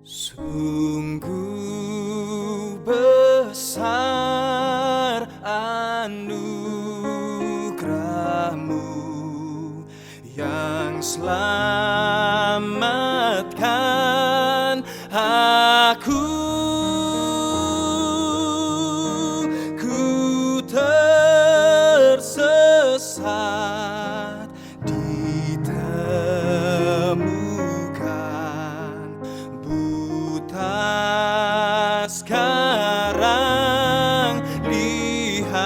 Sungguh besar anugerah-Mu yang selamatkan aku. Ku tersesat, ditemukan buta, sekarang lihat.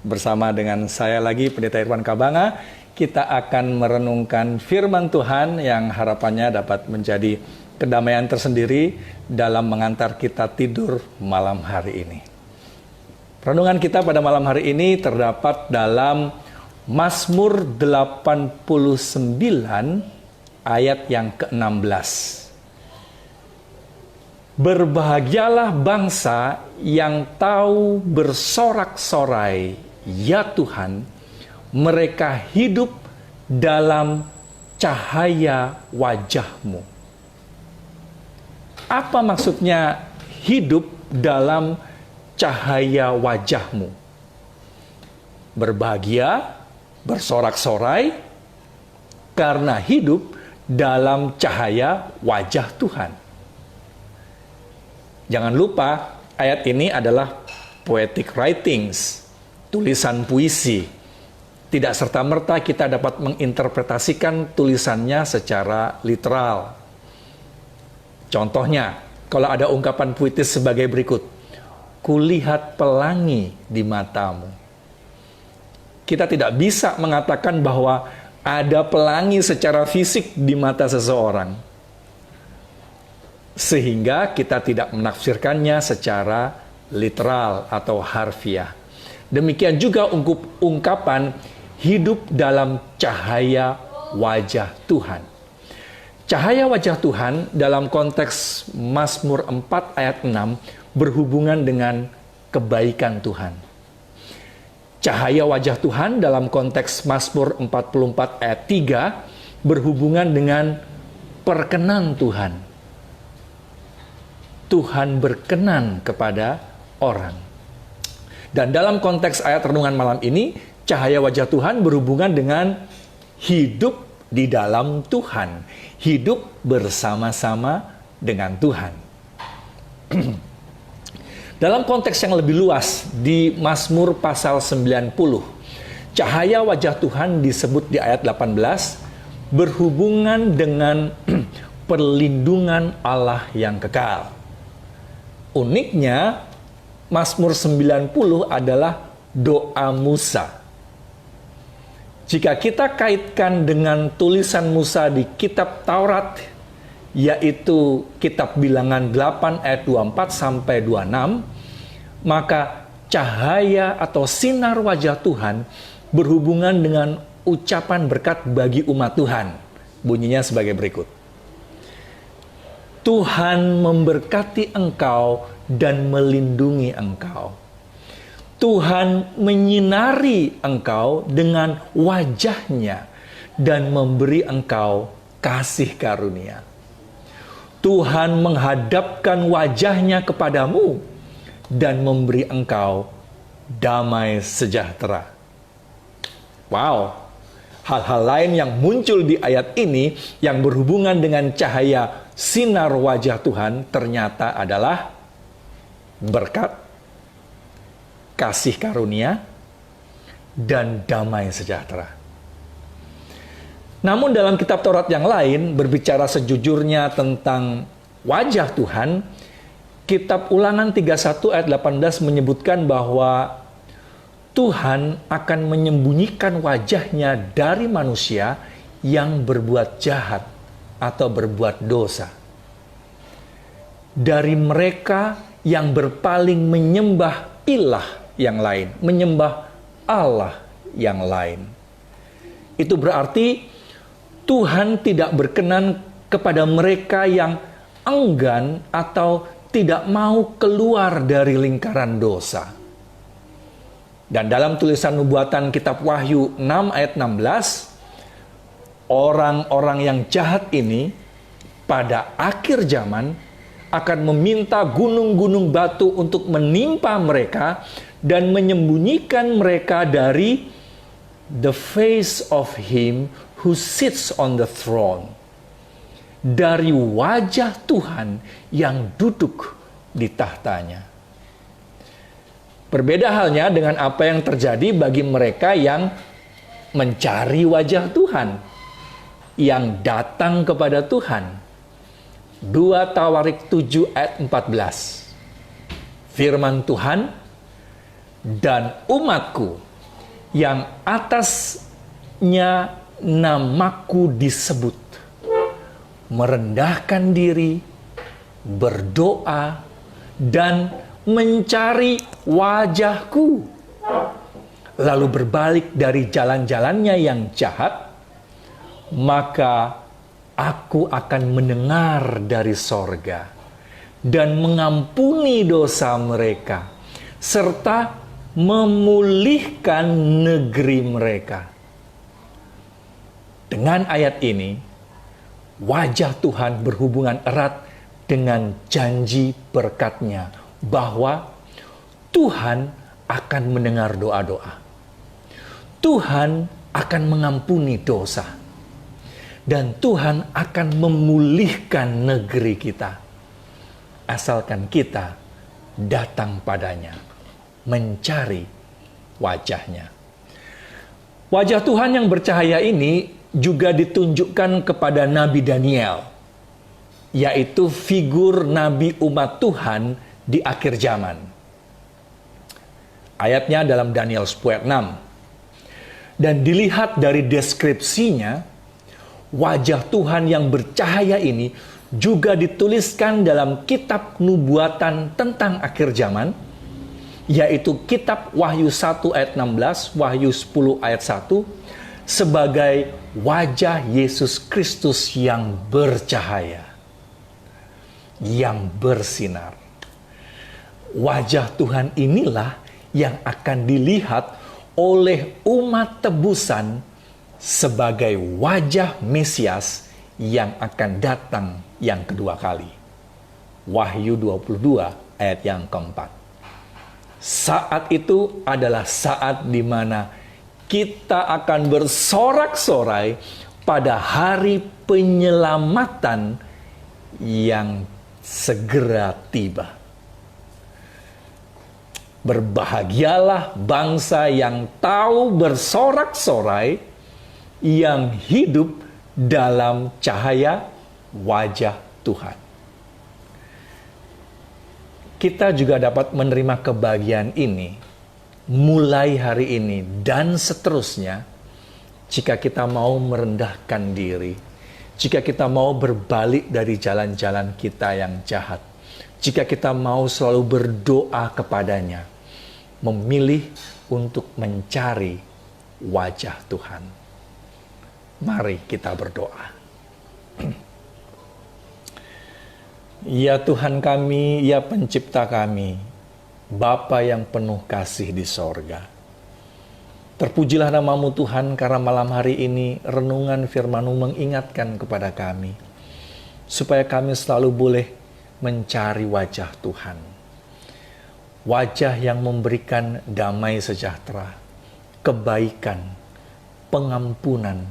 Bersama dengan saya lagi, Pendeta Irwan Kabanga, kita akan merenungkan firman Tuhan yang harapannya dapat menjadi kedamaian tersendiri dalam mengantar kita tidur malam hari ini. Renungan kita pada malam hari ini terdapat dalam Mazmur 89 ayat yang ke-16. Berbahagialah bangsa yang tahu bersorak-sorai, ya Tuhan, mereka hidup dalam cahaya wajah-Mu. Apa maksudnya hidup dalam cahaya wajah-Mu? Berbahagia, bersorak-sorai, karena hidup dalam cahaya wajah Tuhan. Jangan lupa, ayat ini adalah poetic writings, tulisan puisi. Tidak serta-merta kita dapat menginterpretasikan tulisannya secara literal. Contohnya, kalau ada ungkapan puitis sebagai berikut, kulihat pelangi di matamu. Kita tidak bisa mengatakan bahwa ada pelangi secara fisik di mata seseorang, sehingga kita tidak menafsirkannya secara literal atau harfiah. Demikian juga ungkapan hidup dalam cahaya wajah Tuhan. Cahaya wajah Tuhan dalam konteks Mazmur 4 ayat 6 berhubungan dengan kebaikan Tuhan. Cahaya wajah Tuhan dalam konteks Mazmur 44 ayat 3 berhubungan dengan perkenan Tuhan. Tuhan berkenan kepada orang. Dan dalam konteks ayat renungan malam ini, cahaya wajah Tuhan berhubungan dengan hidup di dalam Tuhan, hidup bersama-sama dengan Tuhan. Dalam konteks yang lebih luas, di Mazmur pasal 90, cahaya wajah Tuhan disebut di ayat 18, berhubungan dengan perlindungan Allah yang kekal. Uniknya, Mazmur 90 adalah doa Musa. Jika kita kaitkan dengan tulisan Musa di kitab Taurat, yaitu kitab Bilangan 8 ayat 24 sampai 26, maka cahaya atau sinar wajah Tuhan berhubungan dengan ucapan berkat bagi umat Tuhan. Bunyinya sebagai berikut. Tuhan memberkati engkau dan melindungi engkau. Tuhan menyinari engkau dengan wajahnya dan memberi engkau kasih karunia. Tuhan menghadapkan wajahnya kepadamu dan memberi engkau damai sejahtera. Wow, hal-hal lain yang muncul di ayat ini yang berhubungan dengan cahaya sinar wajah Tuhan ternyata adalah berkat, kasih karunia, dan damai sejahtera. Namun dalam kitab Taurat yang lain berbicara sejujurnya tentang wajah Tuhan, kitab Ulangan 31 ayat 18 menyebutkan bahwa Tuhan akan menyembunyikan wajahnya dari manusia yang berbuat jahat atau berbuat dosa. Dari mereka yang berpaling menyembah ilah yang lain, menyembah Allah yang lain. Itu berarti Tuhan tidak berkenan kepada mereka yang enggan atau tidak mau keluar dari lingkaran dosa. Dan dalam tulisan nubuatan kitab Wahyu 6 ayat 16, orang-orang yang jahat ini pada akhir zaman akan meminta gunung-gunung batu untuk menimpa mereka dan menyembunyikan mereka dari the face of him who sits on the throne. Dari wajah Tuhan yang duduk di tahtanya. Berbeda halnya dengan apa yang terjadi bagi mereka yang mencari wajah Tuhan, yang datang kepada Tuhan. 2 Tawarik 7 ayat 14. Firman Tuhan, dan umatku yang atasnya namaku disebut, merendahkan diri, berdoa, dan mencari wajahku, lalu berbalik dari jalan-jalannya yang jahat, maka aku akan mendengar dari sorga dan mengampuni dosa mereka, serta memulihkan negeri mereka. Dengan ayat ini, wajah Tuhan berhubungan erat dengan janji berkat-Nya bahwa Tuhan akan mendengar doa-doa. Tuhan akan mengampuni dosa. Dan Tuhan akan memulihkan negeri kita. Asalkan kita datang padanya, mencari wajahnya. Wajah Tuhan yang bercahaya ini juga ditunjukkan kepada Nabi Daniel, yaitu figur Nabi umat Tuhan di akhir zaman. Ayatnya dalam Daniel 10 ayat 6. Dan dilihat dari deskripsinya, wajah Tuhan yang bercahaya ini juga dituliskan dalam kitab nubuatan tentang akhir zaman, yaitu kitab Wahyu 1 ayat 16, Wahyu 10 ayat 1, sebagai wajah Yesus Kristus yang bercahaya, yang bersinar. Wajah Tuhan inilah yang akan dilihat oleh umat tebusan sebagai wajah Mesias yang akan datang yang kedua kali. Wahyu 22 ayat yang keempat. Saat itu adalah saat di mana kita akan bersorak-sorai pada hari penyelamatan yang segera tiba. Berbahagialah bangsa yang tahu bersorak-sorai, yang hidup dalam cahaya wajah Tuhan. Kita juga dapat menerima kebahagiaan ini mulai hari ini dan seterusnya jika kita mau merendahkan diri, jika kita mau berbalik dari jalan-jalan kita yang jahat, jika kita mau selalu berdoa kepadanya, memilih untuk mencari wajah Tuhan. Mari kita berdoa. Ya Tuhan kami, ya pencipta kami, Bapa yang penuh kasih di sorga. Terpujilah namamu Tuhan, karena malam hari ini renungan firman-Mu mengingatkan kepada kami, supaya kami selalu boleh mencari wajah Tuhan. Wajah yang memberikan damai sejahtera, kebaikan, pengampunan.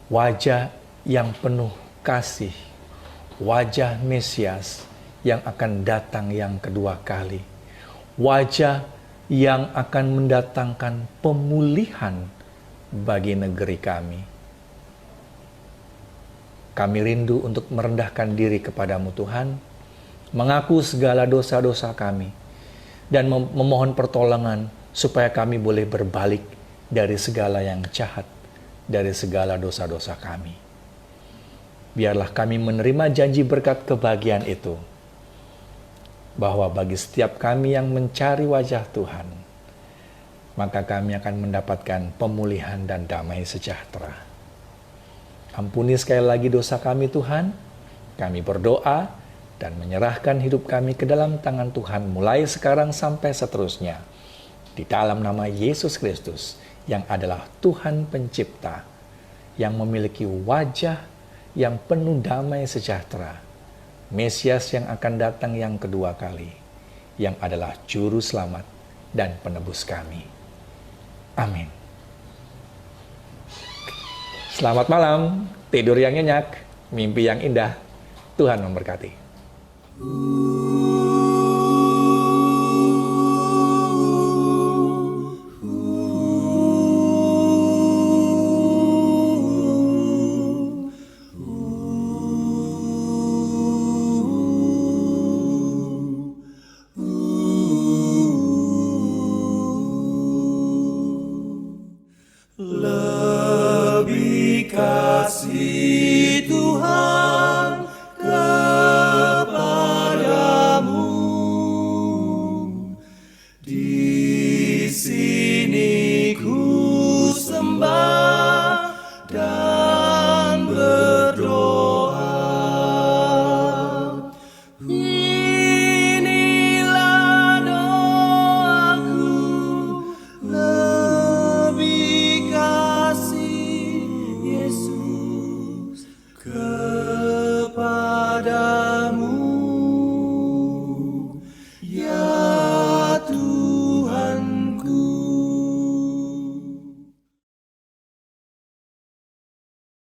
Wajah yang penuh kasih, wajah Mesias yang akan datang yang kedua kali. Wajah yang akan mendatangkan pemulihan bagi negeri kami. Kami rindu untuk merendahkan diri kepadamu Tuhan, mengaku segala dosa-dosa kami, dan memohon pertolongan supaya kami boleh berbalik dari segala yang jahat, dari segala dosa-dosa kami. Biarlah kami menerima janji berkat kebahagiaan itu, bahwa bagi setiap kami yang mencari wajah Tuhan, maka kami akan mendapatkan pemulihan dan damai sejahtera. Ampuni sekali lagi dosa kami Tuhan, kami berdoa dan menyerahkan hidup kami ke dalam tangan Tuhan mulai sekarang sampai seterusnya. Di dalam nama Yesus Kristus yang adalah Tuhan Pencipta, yang memiliki wajah yang penuh damai sejahtera, Mesias yang akan datang yang kedua kali, yang adalah Juru Selamat dan Penebus kami. Amin. Selamat malam, tidur yang nyenyak, mimpi yang indah. Tuhan memberkati. Lebih kasih